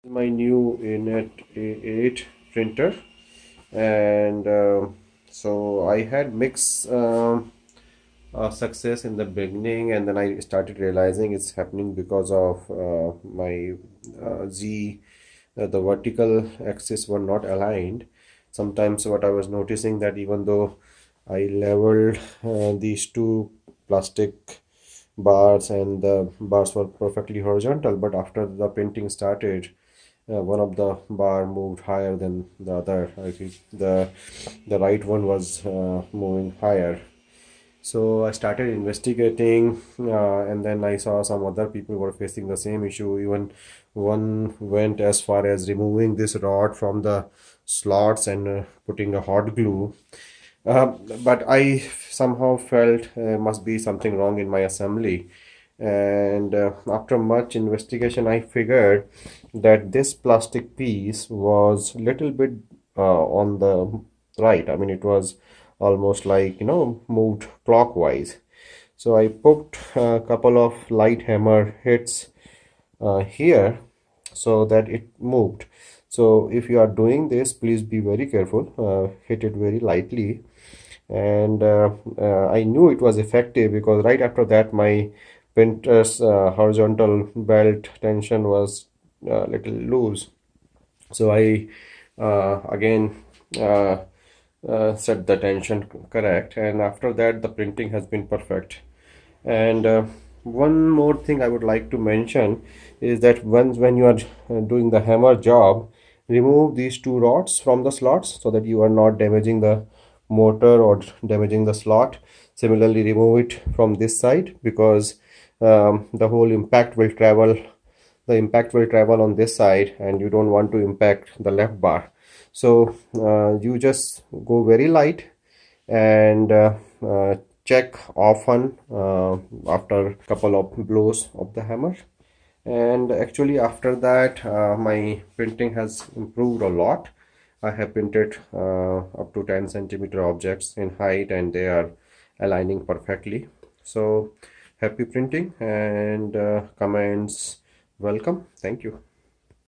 My new anet A8 printer, and so I had mixed success in the beginning, and then I started realizing it's happening because of my Z the vertical axis were not aligned. Sometimes what I was noticing, that even though I leveled these two plastic bars and the bars were perfectly horizontal, but after the printing started, one of the bar moved higher than the other. I think the right one was moving higher. So I started investigating, and then I saw some other people were facing the same issue. Even one went as far as removing this rod from the slots and putting a hot glue. Uh, but I somehow felt must be something wrong in my assembly. And after much investigation, I figured that this plastic piece was little bit on the right. I mean, it was almost like, moved clockwise. So I poked a couple of light hammer hits here so that it moved. So if you are doing this, please be very careful. Hit it very lightly. And I knew it was effective because right after that my printer's horizontal belt tension was a little loose. So I again set the tension correct, and after that the printing has been perfect. And one more thing I would like to mention is that once when you are doing the hammer job, remove these two rods from the slots so that you are not damaging the motor or damaging the slot. Similarly, remove it from this side because the whole impact will travel on this side, and you don't want to impact the left bar. So you just go very light and check often after couple of blows of the hammer. And actually after that my printing has improved a lot. I have printed up to 10 centimeter objects in height, and they are aligning perfectly. So happy printing, and comments welcome. Thank you.